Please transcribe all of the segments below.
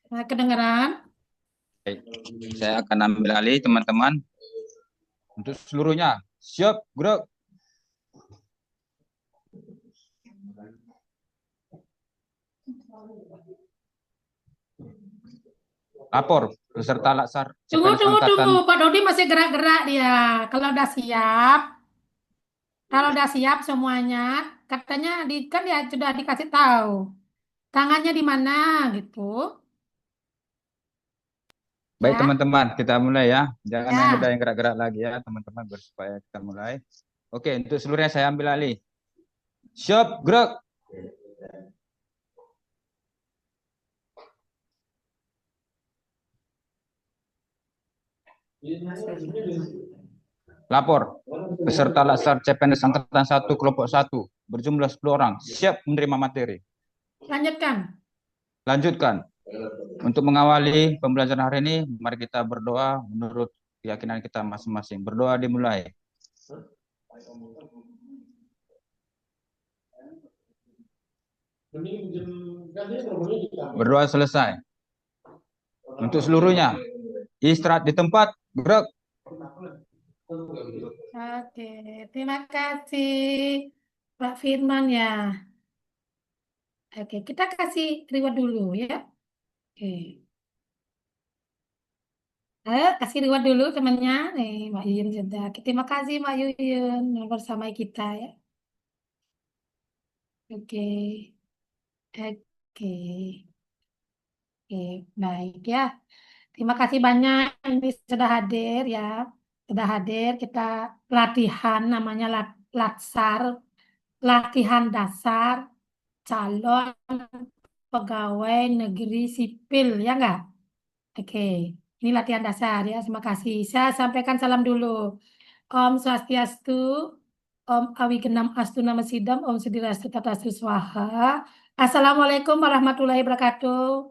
Kedengeran? Baik, saya akan ambil alih teman-teman untuk seluruhnya. Siap, gerak. Lapor beserta laksar Tunggu, CPNS tunggu, Angkatan. tunggu. Pak Dodi masih gerak-gerak dia. Kalau udah siap, kalau udah siap semuanya, katanya kan ya sudah dikasih tahu. Tangannya di mana gitu. Baik Ya, teman-teman, kita mulai ya. Jangan yang udah ya. yang gerak-gerak lagi ya teman-teman, supaya kita mulai. Oke, untuk seluruhnya saya ambil alih. Siap, gerak. Lapor beserta laksar CPNS Angkatan 1 kelompok 1 berjumlah 10 orang siap menerima materi. Lanjutkan. Lanjutkan. Untuk mengawali pembelajaran hari ini, mari kita berdoa menurut keyakinan kita masing-masing. Berdoa dimulai. Berdoa selesai. Untuk seluruhnya, istirahat di tempat, gerak. Oke, terima kasih Pak Firman ya. Oke, kita kasih reward dulu ya. Oke. Ayo kasih reward dulu temannya. Nih, Mbak Yuyun sudah. Terima kasih Mbak Yuyun yang bersama kita ya. Oke, oke, oke, baik ya. Terima kasih banyak ini sudah hadir ya. Sudah hadir kita latihan namanya latsar, latihan dasar calon pegawai negeri sipil ya enggak? Oke, ini latihan dasar ya. Terima kasih. Saya sampaikan salam dulu. Om Swastiastu, Om Awigenam Astu Nama Sidam, Om Siddhirastu Tata Swaha. Assalamualaikum warahmatullahi wabarakatuh.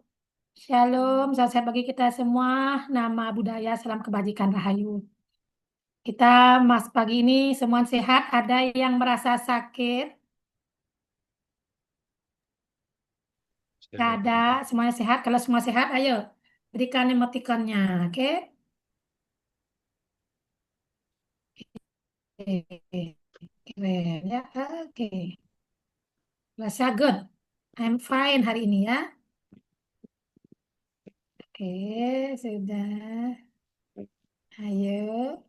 Shalom, salam sehat bagi kita semua. Nama budaya, salam kebajikan rahayu. Kita Mas pagi ini semua sehat. Ada yang merasa sakit? Gak ada, semuanya sehat. Kalau semua sehat, ayo berikan emotikonnya, oke? Oke, keren ya. Oke, rasa good. I'm fine hari ini ya. Oke, sudah. Ayo.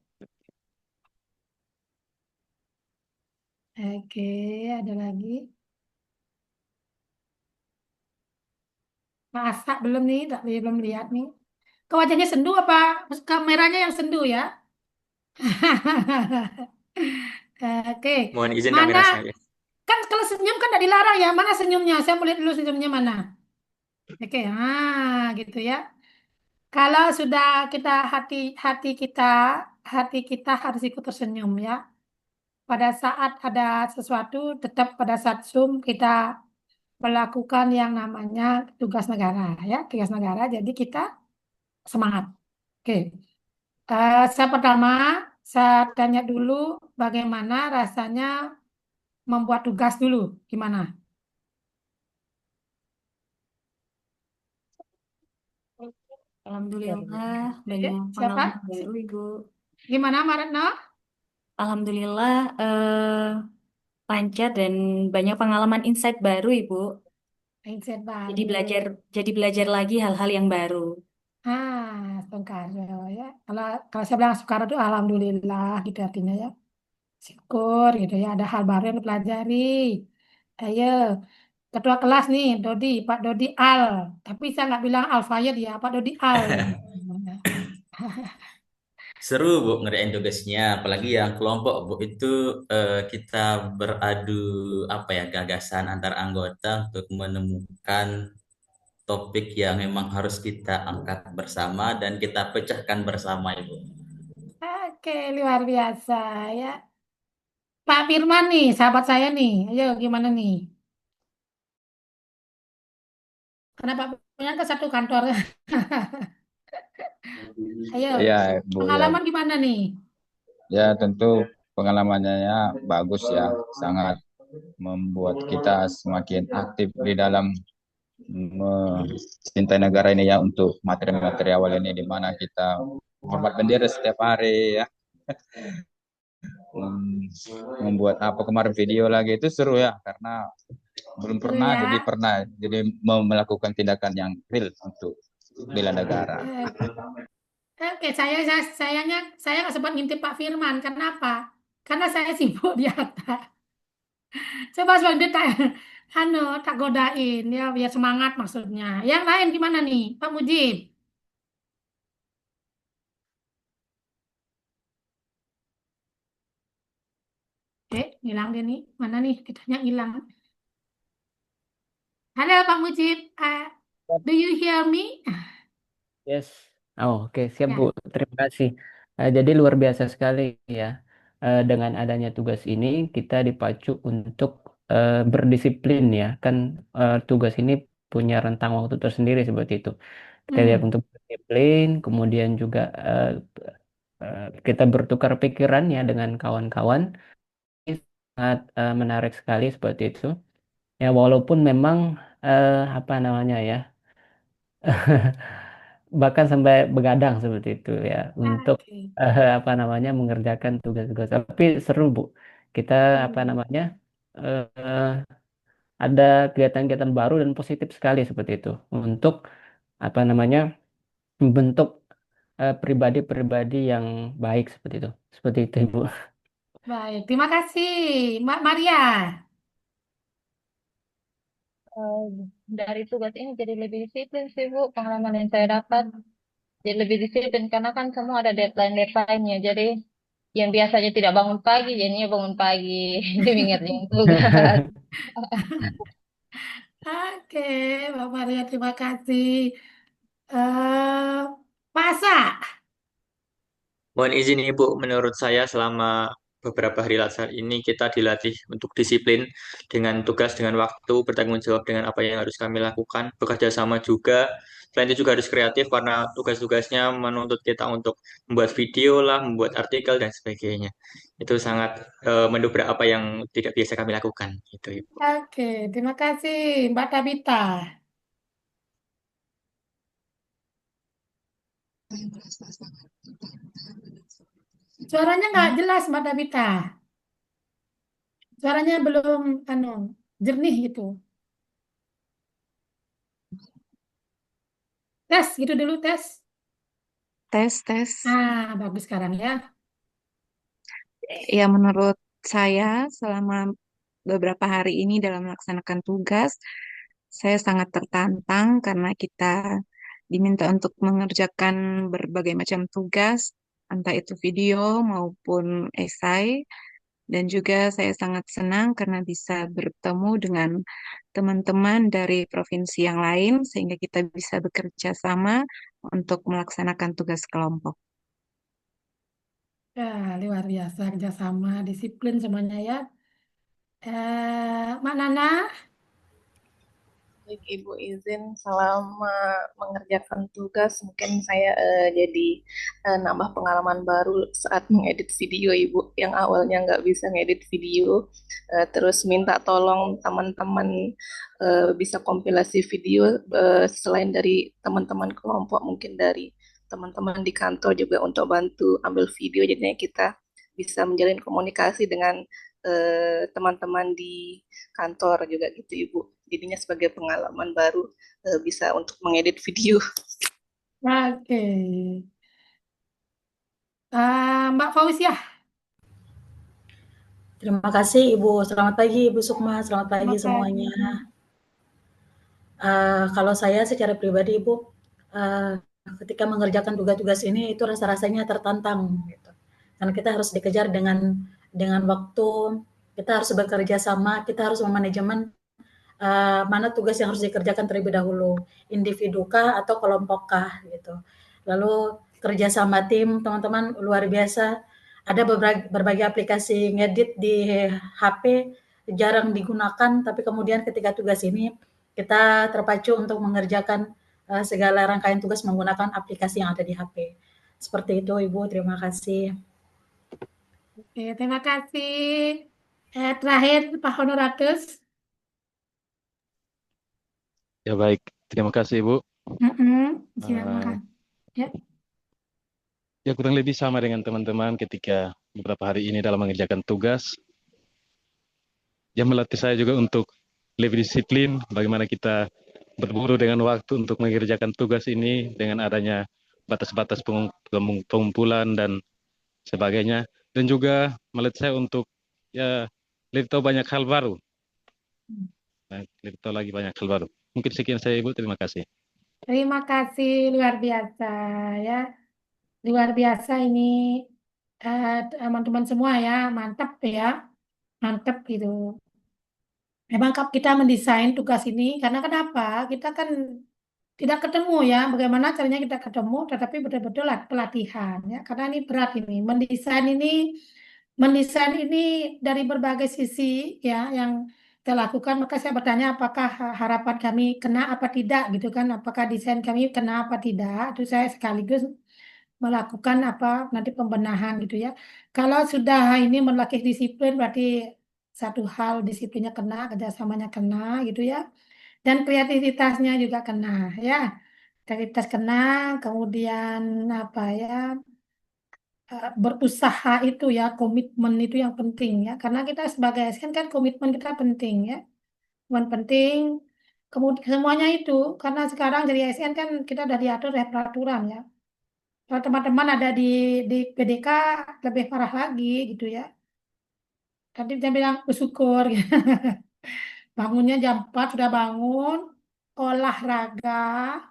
Oke, ada lagi. Masak belum nih? Tak belum lihat nih. Kau wajahnya sendu apa? Kameranya yang sendu ya? Oke, Mohon izin mana? kamera saya. Kan kalau senyum kan tidak dilarang ya. Mana senyumnya? Saya mau lihat dulu senyumnya mana. Oke, gitu ya. Kalau sudah kita hati kita harus ikut tersenyum ya. Pada saat ada sesuatu, tetap pada saat Zoom kita melakukan yang namanya tugas negara ya, tugas negara. Jadi kita semangat. Oke. Saya pertama, saya tanya dulu bagaimana rasanya membuat tugas dulu, gimana? Alhamdulillah, Ya, banyak pengalaman siapa? baru, Ibu. Gimana, Maretno? Alhamdulillah, lancar dan banyak pengalaman insight baru, Ibu. Mindset Jadi baru. belajar, jadi belajar lagi hal-hal yang baru. Soekarno ya. Kalau kalau saya bilang Soekarno itu alhamdulillah gitu artinya ya. Syukur gitu ya ada hal baru yang dipelajari. Ayo, ketua kelas nih, Dodi, Pak Dodi Al. Tapi saya nggak bilang Al Fayed ya, Pak Dodi Al. Seru Bu ngerjain tugasnya, apalagi yang kelompok Bu itu kita beradu apa ya gagasan antar anggota untuk menemukan topik yang memang harus kita angkat bersama dan kita pecahkan bersama Ibu. Oke, luar biasa ya. Pak Firman nih, sahabat saya nih. Ayo, gimana nih? Karena Pak Firman kan satu kantor. Ayo, Ya, Bu ya. pengalaman gimana nih? Ya, tentu pengalamannya ya bagus ya, sangat membuat kita semakin aktif di dalam mencintai negara ini ya untuk materi-materi awal ini di mana kita hormat bendera setiap hari ya. Membuat apa kemarin video lagi itu seru ya karena belum Seru pernah ya. jadi mau melakukan tindakan yang real untuk bela negara. Eh, Oke, sayangnya saya nggak sempat ngintip Pak Firman. Kenapa? Karena saya sibuk di atas. Coba sebentar tak, tak godain ya biar semangat maksudnya. Yang lain gimana nih, Pak Mujib? Hilang dia nih. Mana nih? Kitanya hilang. Halo Pak Mujib, do you hear me? Yes. Oh, oke, siap Bu. Ya. Terima kasih. Jadi luar biasa sekali ya. Dengan adanya tugas ini, kita dipacu untuk berdisiplin ya. Kan tugas ini punya rentang waktu tersendiri seperti itu. Kita lihat Hmm. untuk berdisiplin, kemudian juga kita bertukar pikiran ya dengan kawan-kawan. Ini sangat menarik sekali seperti itu. Ya, walaupun memang apa namanya ya. Bahkan sampai begadang seperti itu ya untuk Oke. apa namanya mengerjakan tugas-tugas. Tapi seru Bu, kita apa Hmm. namanya eh, ada kegiatan-kegiatan baru dan positif sekali seperti itu untuk apa namanya membentuk pribadi-pribadi yang baik seperti itu Ibu. Baik, terima kasih, Mbak Maria. Eh, dari tugas ini jadi lebih disiplin sih Bu, pengalaman yang saya dapat jadi lebih disiplin karena kan semua ada deadline-deadline-nya. Jadi yang biasanya tidak bangun pagi, jadinya bangun pagi demi ngerjain tugas. Oke, Mbak Maria, terima kasih. Masa? Mohon izin Ibu, menurut saya selama beberapa hari latsar ini kita dilatih untuk disiplin dengan tugas, dengan waktu, bertanggung jawab dengan apa yang harus kami lakukan, bekerja sama juga. Selain itu juga harus kreatif karena tugas-tugasnya menuntut kita untuk membuat video lah, membuat artikel dan sebagainya. Itu sangat mendobrak apa yang tidak biasa kami lakukan. Itu Ibu. Oke, terima kasih, Mbak Tabita. Suaranya nggak jelas, Mbak Tabita. Suaranya belum, jernih gitu. Tes, gitu dulu, tes. Tes, tes. Bagus sekarang ya. Ya, menurut saya selama beberapa hari ini dalam melaksanakan tugas, saya sangat tertantang karena kita diminta untuk mengerjakan berbagai macam tugas, entah itu video maupun esai. Dan juga saya sangat senang karena bisa bertemu dengan teman-teman dari provinsi yang lain, sehingga kita bisa bekerja sama untuk melaksanakan tugas kelompok. Ya, luar biasa kerjasama, disiplin semuanya ya. Mak Nana, Baik, Ibu izin selama mengerjakan tugas mungkin saya jadi nambah pengalaman baru saat mengedit video Ibu yang awalnya nggak bisa ngedit video terus minta tolong teman-teman bisa kompilasi video selain dari teman-teman kelompok mungkin dari teman-teman di kantor juga untuk bantu ambil video jadinya kita bisa menjalin komunikasi dengan teman-teman di kantor juga gitu Ibu. Jadinya sebagai pengalaman baru bisa untuk mengedit video. oke. Mbak Fauziah, Terima kasih Ibu. Selamat pagi Ibu Sukma, selamat pagi selamat pagi. semuanya. Kalau saya secara pribadi Ibu, ketika mengerjakan tugas-tugas ini itu rasa-rasanya tertantang gitu. Karena kita harus dikejar dengan waktu, kita harus bekerja sama, kita harus memanajemen mana tugas yang harus dikerjakan terlebih dahulu, individukah atau kelompokkah gitu. Lalu kerja sama tim teman-teman luar biasa. Ada berbagai aplikasi ngedit di HP jarang digunakan, tapi kemudian ketika tugas ini kita terpacu untuk mengerjakan segala rangkaian tugas menggunakan aplikasi yang ada di HP. Seperti itu Ibu, terima kasih. Oke, terima kasih. Terakhir Pak Honoratus. Ya baik, terima kasih Ibu. Silakan. Eh, Ya. ya kurang lebih sama dengan teman-teman ketika beberapa hari ini dalam mengerjakan tugas. Yang melatih saya juga untuk lebih disiplin, bagaimana kita berburu dengan waktu untuk mengerjakan tugas ini dengan adanya batas-batas pengumpulan dan sebagainya. Dan juga melatih saya untuk ya lebih tahu banyak hal baru. Nah, lebih tahu lagi banyak hal baru. Mungkin sekian saya Ibu, terima kasih. Terima kasih luar biasa ya. Luar biasa ini teman-teman semua ya, mantap ya. Mantap gitu. Memang kita mendesain tugas ini karena kenapa? Kita kan tidak ketemu ya, bagaimana caranya kita ketemu, tetapi betul-betul pelatihan ya. Karena ini berat ini, mendesain ini dari berbagai sisi ya yang kita lakukan. Maka saya bertanya apakah harapan kami kena apa tidak gitu kan? Apakah desain kami kena apa tidak? Itu saya sekaligus melakukan apa nanti pembenahan gitu ya. Kalau sudah ini melatih disiplin berarti satu hal disiplinnya kena, kerjasamanya kena gitu ya. Dan kreativitasnya juga kena ya. Kreativitas kena, kemudian apa ya, berusaha itu ya, komitmen itu yang penting ya. Karena kita sebagai ASN kan komitmen kita penting ya. Komitmen penting, kemudian semuanya itu, karena sekarang jadi ASN kan kita udah diatur oleh peraturan ya. Kalau teman-teman ada di PDK lebih parah lagi gitu ya. Tadi saya bilang bersyukur gitu. Bangunnya jam 4 sudah bangun, olahraga,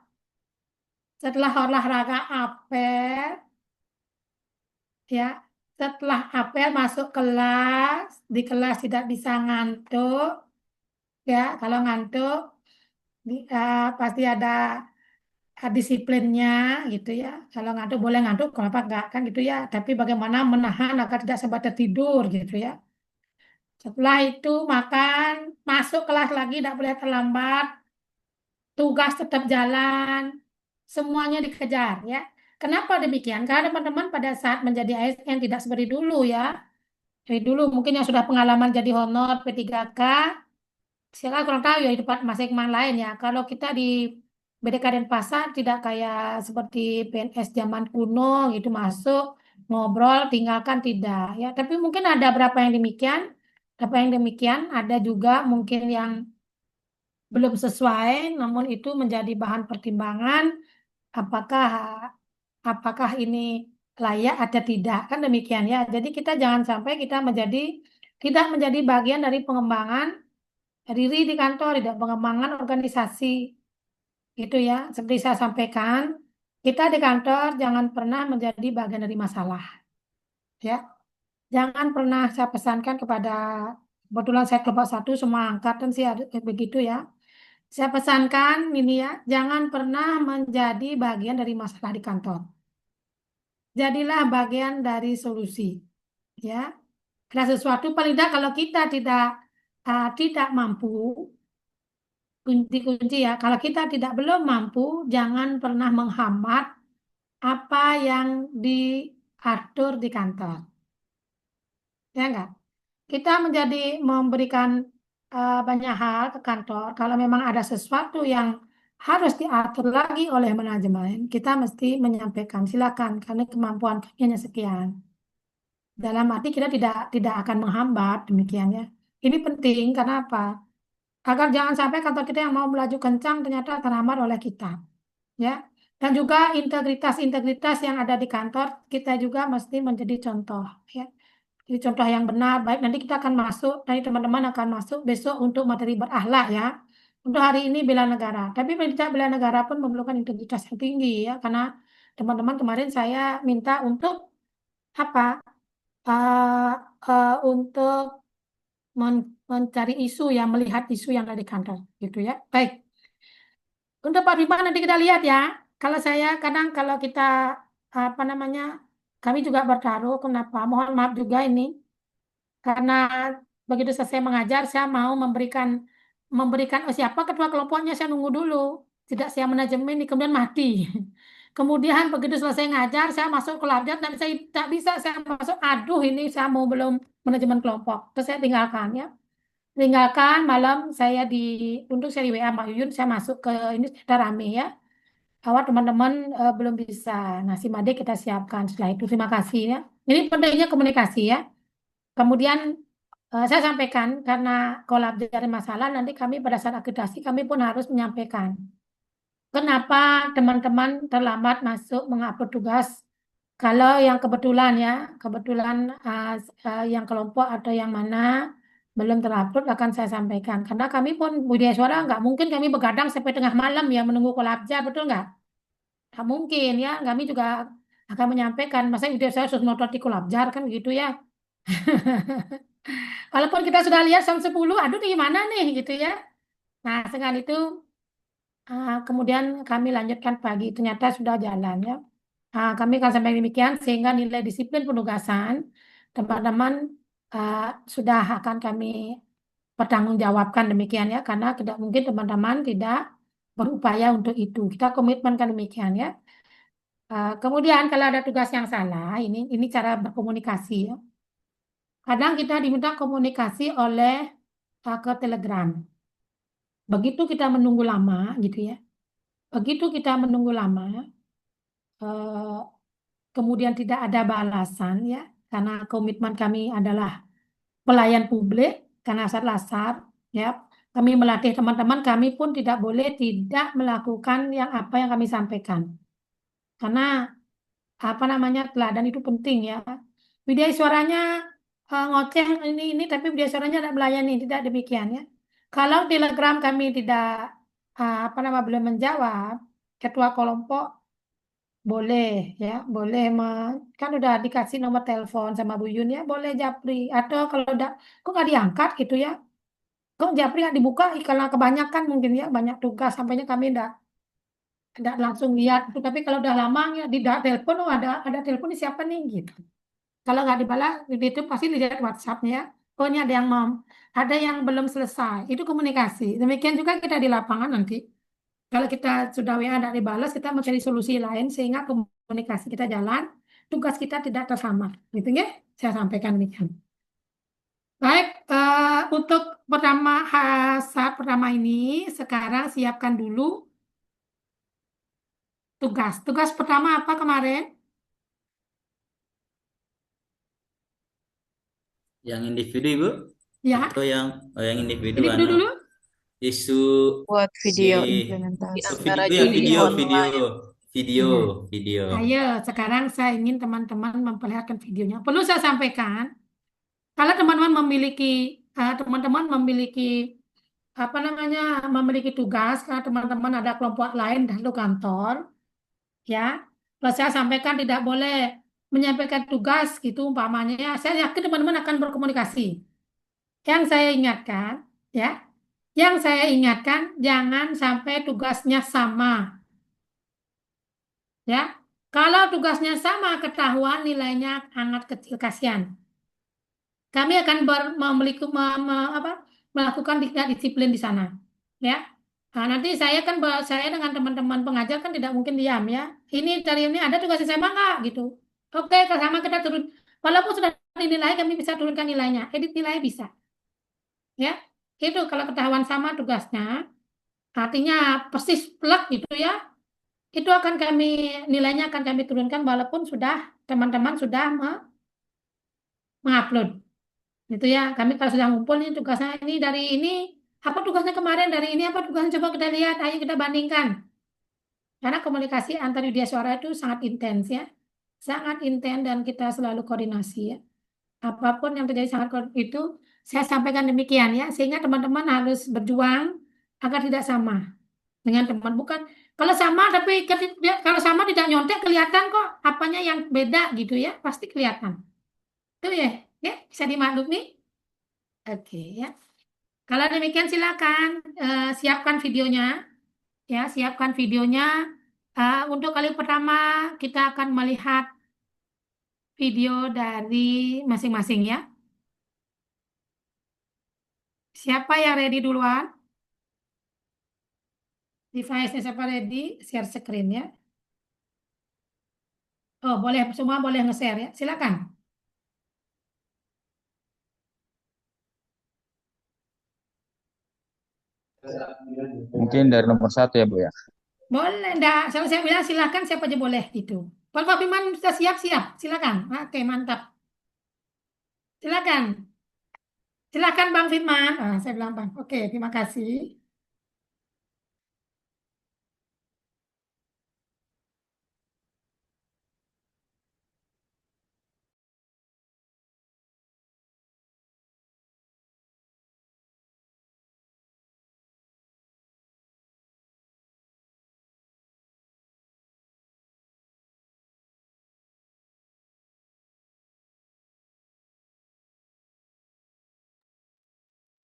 setelah olahraga apel, ya. Setelah apel masuk kelas, di kelas tidak bisa ngantuk, ya. Kalau ngantuk pasti ada disiplinnya gitu ya. Kalau ngantuk boleh ngantuk, kenapa enggak kan gitu ya. Tapi bagaimana menahan agar tidak sampai tertidur gitu ya. Setelah itu makan, masuk kelas lagi, tidak boleh terlambat, tugas tetap jalan, semuanya dikejar ya. Kenapa demikian? Karena teman-teman pada saat menjadi ASN tidak seperti dulu ya. Dari dulu mungkin yang sudah pengalaman jadi honor P3K, saya kurang tahu ya di tempat masing-masing lain ya. Kalau kita di BDK Denpasar tidak kayak seperti PNS zaman kuno gitu masuk ngobrol tinggalkan tidak ya. Tapi mungkin ada berapa yang demikian, ada juga mungkin yang belum sesuai, namun itu menjadi bahan pertimbangan apakah apakah ini layak atau tidak kan demikian ya. Jadi kita jangan sampai kita tidak menjadi bagian dari pengembangan diri di kantor, tidak pengembangan organisasi itu ya. Seperti saya sampaikan, kita di kantor jangan pernah menjadi bagian dari masalah ya. Jangan pernah saya pesankan kepada kebetulan saya kelompok 1 semua angkatan sih ada begitu ya. Saya pesankan ini ya, jangan pernah menjadi bagian dari masalah di kantor. Jadilah bagian dari solusi. Ya, karena sesuatu paling tidak kalau kita tidak mampu, kunci-kunci ya, kalau kita belum mampu, jangan pernah menghambat apa yang diatur di kantor. Ya enggak? Kita memberikan banyak hal ke kantor. Kalau memang ada sesuatu yang harus diatur lagi oleh manajemen, kita mesti menyampaikan silakan karena kemampuan kami hanya sekian. Dalam arti kita tidak akan menghambat demikian ya. Ini penting karena apa? Agar jangan sampai kantor kita yang mau melaju kencang ternyata terhambat oleh kita, ya. Dan juga integritas yang ada di kantor kita juga mesti menjadi contoh, ya. Jadi contoh yang benar, baik nanti kita akan masuk, nanti teman-teman akan masuk besok untuk materi berakhlak ya. Untuk hari ini bela negara, tapi bela negara pun memerlukan integritas yang tinggi ya, karena teman-teman kemarin saya minta untuk apa? Uh, untuk mencari isu yang melihat isu yang ada di kantor, gitu ya. Baik, untuk Pak Bima nanti kita lihat ya. Kalau saya kadang kalau kita apa namanya, kami juga bertaruh. Kenapa? Mohon maaf juga ini. Karena begitu selesai mengajar, saya mau memberikan siapa ketua kelompoknya, saya nunggu dulu. Tidak saya manajemen, kemudian mati. Kemudian begitu selesai ngajar, saya masuk ke labjat dan saya tak bisa, saya masuk, aduh ini saya mau belum manajemen kelompok. Terus saya tinggalkan ya. Tinggalkan malam untuk saya di WA Mbak Yuyun, saya masuk ke ini sudah rame ya. Awal teman-teman belum bisa. Nah, SIMADE kita siapkan setelah itu. Terima kasih ya. Ini pentingnya komunikasi ya. Kemudian saya sampaikan karena kolab dari masalah, nanti kami pada saat akreditasi kami pun harus menyampaikan. Kenapa teman-teman terlambat masuk mengupload tugas? Kalau yang kebetulan yang kelompok atau yang mana belum terupload akan saya sampaikan. Karena kami pun budaya suara nggak mungkin kami begadang sampai tengah malam ya menunggu kolabjar, betul nggak? Nggak mungkin ya. Kami juga akan menyampaikan. Masa budaya suara harus notot di kolabjar kan gitu ya. Walaupun kita sudah lihat jam 10, aduh gimana nih gitu ya. Nah, sekali itu kemudian kami lanjutkan pagi, ternyata sudah jalan ya. Kami akan sampai demikian sehingga nilai disiplin penugasan teman-teman sudah akan kami pertanggungjawabkan demikian ya, karena tidak mungkin teman-teman tidak berupaya untuk itu. Kita komitmenkan demikian ya. Kemudian kalau ada tugas yang salah, ini cara berkomunikasi ya. Kadang kita diminta komunikasi oleh ke Telegram. Begitu kita menunggu lama gitu ya. Begitu kita menunggu lama, eh, kemudian tidak ada balasan ya, karena komitmen kami adalah pelayan publik, karena lasar ya. Kami melatih teman-teman, kami pun tidak boleh tidak melakukan apa yang kami sampaikan. Karena teladan itu penting ya. Widya suaranya ngoceh ini tapi widya suaranya tidak melayani, tidak demikian ya. Kalau Telegram kami tidak belum menjawab, ketua kelompok boleh ya, boleh kan udah dikasih nomor telepon sama Bu Yun ya, boleh japri atau kalau udah kok nggak diangkat gitu ya, kok japri nggak dibuka karena kebanyakan mungkin ya banyak tugas sampainya kami enggak langsung lihat gitu. Tapi kalau udah lama ya di telepon, oh ada telepon ini siapa nih gitu. Kalau nggak dibalas itu pasti lihat WhatsApp-nya. Oh ini ada yang belum selesai. Itu komunikasi. Demikian juga kita di lapangan nanti. Kalau kita sudah WA tidak dibalas, kita mencari solusi lain sehingga komunikasi kita jalan, tugas kita tidak tersamar. Gitu ya, saya sampaikan demikian. Baik, untuk saat pertama ini, sekarang siapkan dulu tugas. Tugas pertama apa kemarin? Yang individu, Ibu? Ya, Atau yang individu individu dulu. isu Buat video si implementasi. Antara video judi video online. video. Ayo, sekarang saya ingin teman-teman memperlihatkan videonya. Perlu saya sampaikan, kalau teman-teman memiliki memiliki tugas, kalau teman-teman ada kelompok lain dan lu kantor, ya, kalau saya sampaikan tidak boleh menyampaikan tugas gitu umpamanya, ya, saya yakin teman-teman akan berkomunikasi. Yang saya ingatkan, jangan sampai tugasnya sama, ya. Kalau tugasnya sama, ketahuan nilainya sangat kecil, kasihan. Kami akan melakukan disiplin di sana, ya. Nah, nanti saya dengan teman-teman pengajar kan tidak mungkin diam ya. Ini ada tugas yang sama nggak gitu. Oke, kalau sama kita turun. Walaupun sudah dinilai, kami bisa turunkan nilainya. Edit nilai bisa, ya. Itu kalau ketahuan sama tugasnya, artinya persis plek gitu ya. Itu nilainya akan kami turunkan walaupun teman-teman sudah mengupload. Itu ya, kami kalau sudah ngumpul nih tugasnya ini dari ini, apa tugasnya kemarin dari ini, apa tugasnya coba kita lihat, ayo kita bandingkan. Karena komunikasi antar Widya Suara itu sangat intens ya, sangat intens dan kita selalu koordinasi ya. Apapun yang terjadi itu saya sampaikan demikian ya, sehingga teman-teman harus berjuang agar tidak sama dengan teman. Bukan kalau sama tapi kalau sama tidak nyontek kelihatan kok apanya yang beda gitu ya, pasti kelihatan. Itu ya, bisa dimaklumi. Oke ya. Kalau demikian silakan siapkan videonya. Ya, siapkan videonya. Untuk kali pertama kita akan melihat video dari masing-masing ya. Siapa yang ready duluan? Device-nya siapa ready? Share screen ya. Oh, semua boleh nge-share ya. Silakan. Mungkin dari nomor 1 ya Bu ya. Boleh, enggak. Saya bilang silakan siapa aja boleh gitu. Kalau Pak Firman sudah siap-siap, silakan. Oke, mantap. Silakan. Silakan Bang Firman. Saya bilang Bang. Oke, terima kasih.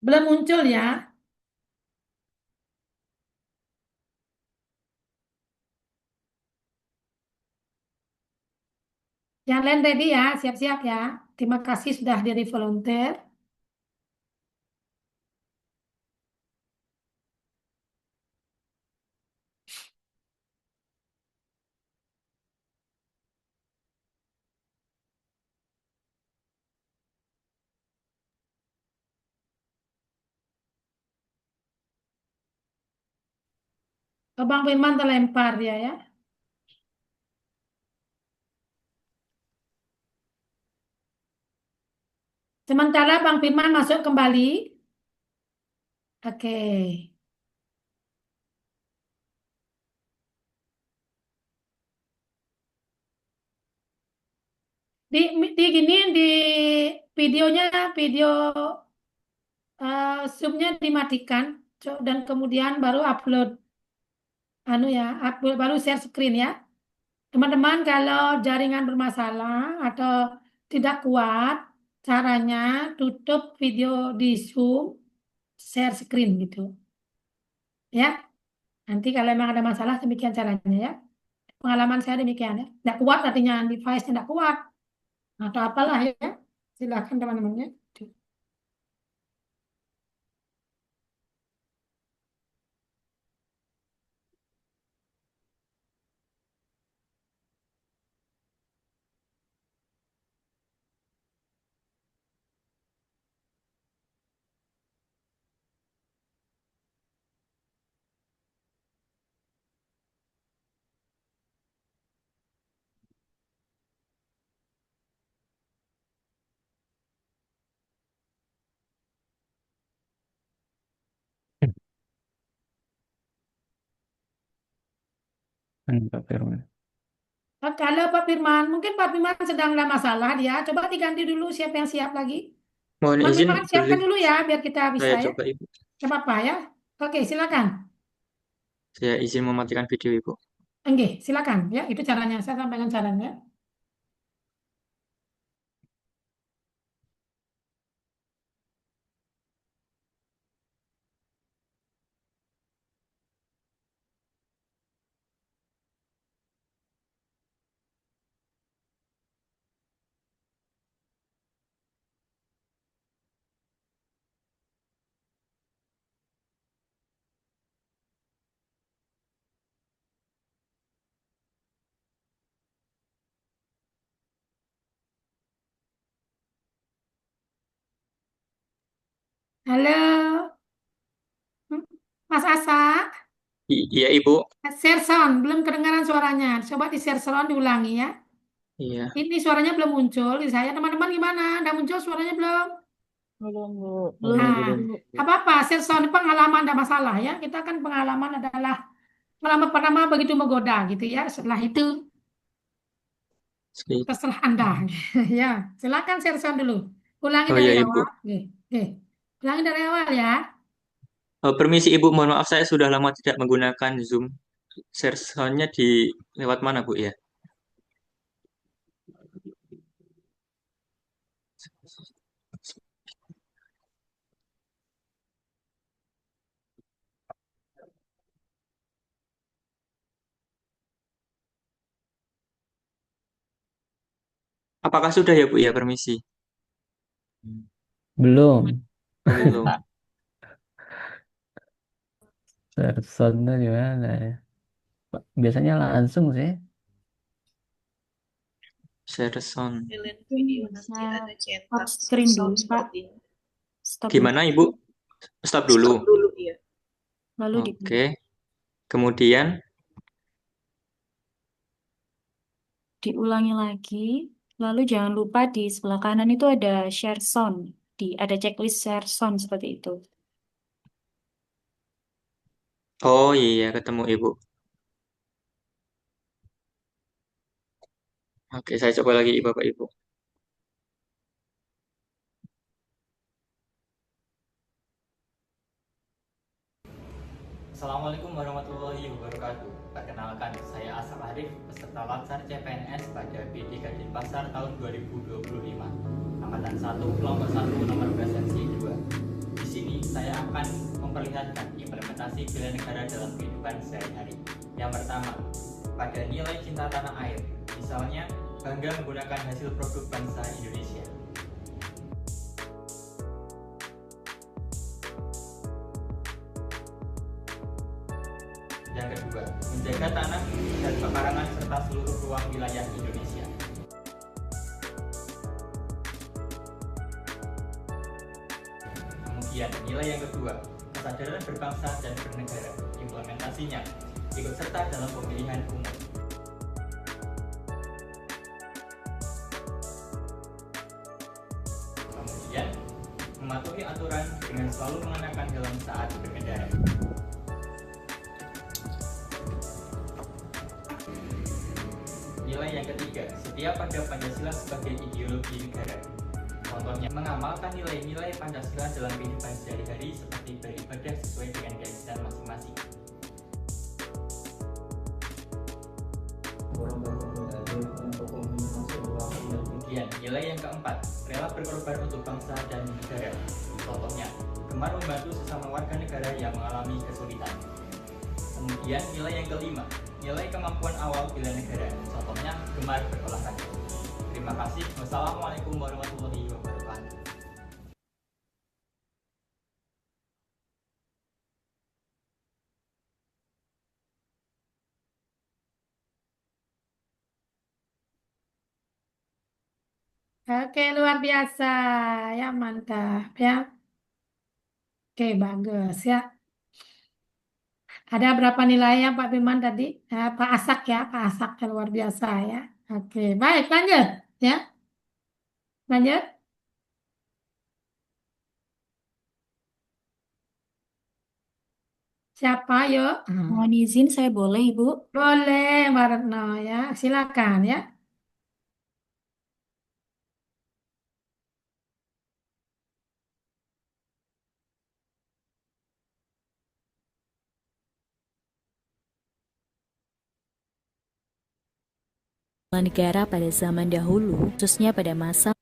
Belum muncul ya. Yang lain ready ya, siap-siap ya. Terima kasih sudah jadi volunteer. Ke Bang Firman terlempar dia ya. Sementara Bang Firman masuk kembali. Oke. Di gini di videonya video Zoom-nya dimatikan dan kemudian baru upload baru share screen ya. Teman-teman kalau jaringan bermasalah atau tidak kuat, caranya tutup video di Zoom, share screen gitu. Ya. Nanti kalau memang ada masalah demikian caranya ya. Pengalaman saya demikian ya. Tidak kuat artinya device tidak kuat atau apalah ya. Silakan teman-temannya. Pak Firman. Kalau Pak Firman, mungkin Pak Firman sedang ada masalah dia. Coba diganti dulu siapa yang siap lagi. Mohon Bang izin, Firman siapkan boleh dulu ya biar kita bisa saya ya. coba Ibu. Tidak apa-apa ya. Oke, silakan. Saya izin mematikan video Ibu. Oke, silakan ya. Itu caranya. Saya sampaikan caranya. Halo, Mas Asa. Iya Ibu. Share sound, belum kedengaran suaranya. Coba di share sound diulangi ya. Iya. Ini suaranya belum muncul di saya. Teman-teman gimana? Udah muncul suaranya belum? Belum, Bu. Nah, apa-apa. Share sound pengalaman ada masalah ya. Kita kan pengalaman adalah pengalaman pertama begitu menggoda gitu ya. Setelah itu terserah Anda. Ya, silakan share sound dulu. Ulangi Oh dari ya Ibu. awal. Oke, oke. Ulangi dari awal ya. Permisi Ibu, mohon maaf saya sudah lama tidak menggunakan Zoom. Share sound-nya di lewat mana Bu ya? Apakah sudah ya Bu ya? Permisi. Belum. Belum. Personnya gimana ya? Biasanya langsung sih. Share sound. Lihat video nanti Bisa ada off cetak screen sound dulu, Pak. seperti ini. Stop dulu. Gimana Ibu? Stop dulu. Stop dulu, iya. lalu Oke. Kemudian, diulangi lagi. Lalu jangan lupa di sebelah kanan itu ada share sound. Ada checklist share sound seperti itu. oh iya, ketemu Ibu. Oke, saya coba lagi Bapak Ibu. Assalamualaikum warahmatullahi wabarakatuh. Perkenalkan, saya Asal Arif, peserta Latsar CPNS pada BD Denpasar tahun 2025. Angkatan 1, kelompok 1, nomor presensi 2. Di sini saya akan memperlihatkan implementasi bela negara dalam kehidupan sehari-hari. Yang pertama, pada nilai cinta tanah air. Misalnya, bangga menggunakan hasil produk bangsa Indonesia. Yang kedua, menjaga tanah dan pekarangan serta seluruh ruang wilayah Indonesia. Kemudian, nilai yang kedua, kesadaran berbangsa dan bernegara. Implementasinya, ikut serta dalam pemilihan umum. Kemudian, mematuhi aturan dengan selalu mengenakan helm saat berkendara. Nilai yang ketiga, setia pada Pancasila sebagai ideologi negara. Contohnya, mengamalkan nilai-nilai Pancasila dalam kehidupan sehari-hari seperti beribadah sesuai dengan keyakinan masing-masing. Kemudian, nilai yang keempat, rela berkorban untuk bangsa dan negara. Contohnya, gemar membantu sesama warga negara yang mengalami kesulitan. Kemudian, nilai yang kelima, nilai kemampuan awal bela negara. Contohnya, gemar berolahraga. Terima kasih. Wassalamualaikum warahmatullahi wabarakatuh. Oke, luar biasa. Ya, mantap ya. Oke, bagus ya. Ada berapa nilai ya Pak Firman tadi? Pak Asak ya, Pak Asak yang luar biasa ya. Oke, baik lanjut ya. Lanjut. Siapa yuk? Mohon izin saya boleh, Ibu? Boleh, Mbak Retno ya. Silakan ya. Negara pada zaman dahulu, khususnya pada masa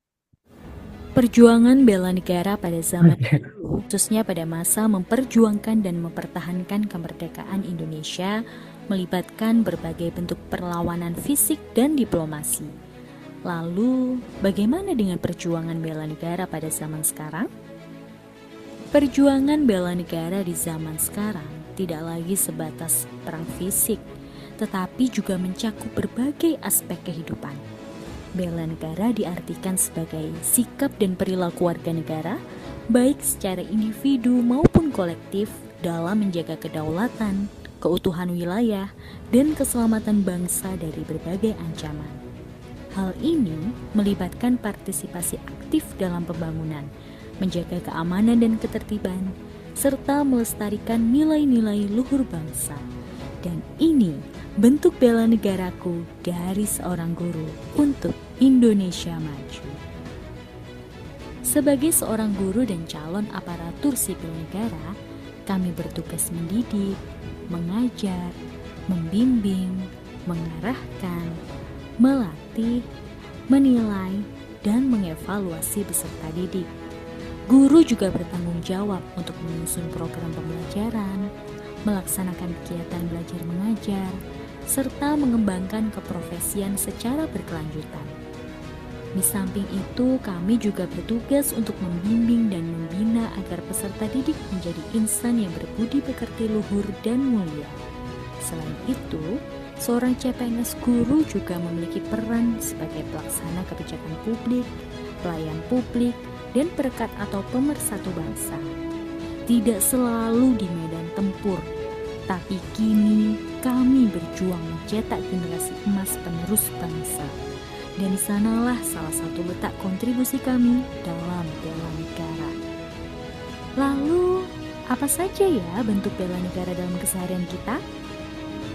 perjuangan bela negara pada zaman dahulu, khususnya pada masa memperjuangkan dan mempertahankan kemerdekaan Indonesia, melibatkan berbagai bentuk perlawanan fisik dan diplomasi. Lalu, bagaimana dengan perjuangan bela negara pada zaman sekarang? Perjuangan bela negara di zaman sekarang tidak lagi sebatas perang fisik, tetapi juga mencakup berbagai aspek kehidupan. Bela negara diartikan sebagai sikap dan perilaku warga negara, baik secara individu maupun kolektif, dalam menjaga kedaulatan, keutuhan wilayah, dan keselamatan bangsa dari berbagai ancaman. Hal ini melibatkan partisipasi aktif dalam pembangunan, menjaga keamanan dan ketertiban, serta melestarikan nilai-nilai luhur bangsa. Dan ini bentuk bela negaraku dari seorang guru untuk Indonesia maju. Sebagai seorang guru dan calon aparatur sipil negara, kami bertugas mendidik, mengajar, membimbing, mengarahkan, melatih, menilai, dan mengevaluasi peserta didik. Guru juga bertanggung jawab untuk menyusun program pembelajaran, melaksanakan kegiatan belajar mengajar, serta mengembangkan keprofesian secara berkelanjutan. Di samping itu, kami juga bertugas untuk membimbing dan membina agar peserta didik menjadi insan yang berbudi pekerti luhur dan mulia. Selain itu, seorang CPNS guru juga memiliki peran sebagai pelaksana kebijakan publik, pelayan publik, dan perekat atau pemersatu bangsa. tidak selalu di medan tempur, tapi kini kami berjuang mencetak generasi emas penerus bangsa. Dan di sanalah salah satu letak kontribusi kami dalam bela negara. Lalu, apa saja ya bentuk bela negara dalam keseharian kita?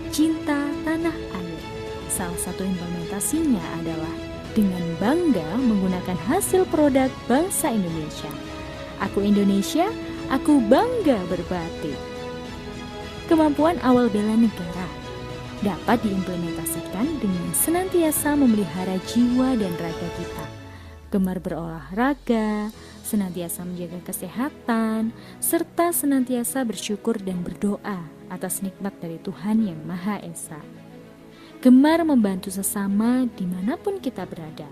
Cinta tanah air. Salah satu implementasinya adalah dengan bangga menggunakan hasil produk bangsa Indonesia. Aku Indonesia, aku bangga berbatik. Kemampuan awal bela negara dapat diimplementasikan dengan senantiasa memelihara jiwa dan raga kita, gemar berolahraga, senantiasa menjaga kesehatan, serta senantiasa bersyukur dan berdoa atas nikmat dari Tuhan Yang Maha Esa. Gemar membantu sesama dimanapun kita berada,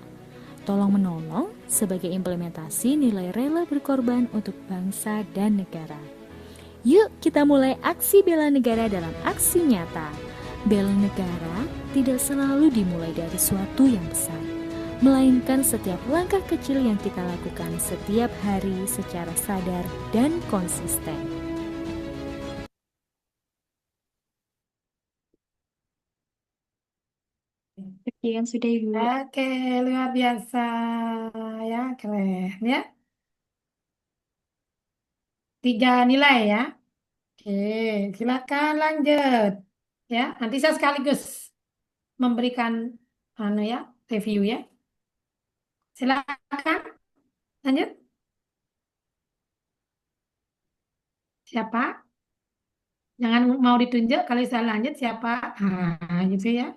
tolong-menolong sebagai implementasi nilai rela berkorban untuk bangsa dan negara. Yuk kita mulai aksi bela negara dalam aksi nyata. Bela negara tidak selalu dimulai dari suatu yang besar, melainkan setiap langkah kecil yang kita lakukan setiap hari secara sadar dan konsisten. Sekian sudah Ibu. Oke, luar biasa ya, keren ya. 3 nilai ya. Oke, silakan lanjut. Ya, nanti saya sekaligus memberikan review ya. Silakan lanjut. Siapa? Jangan mau ditunjuk kalau saya lanjut siapa? Gitu ya.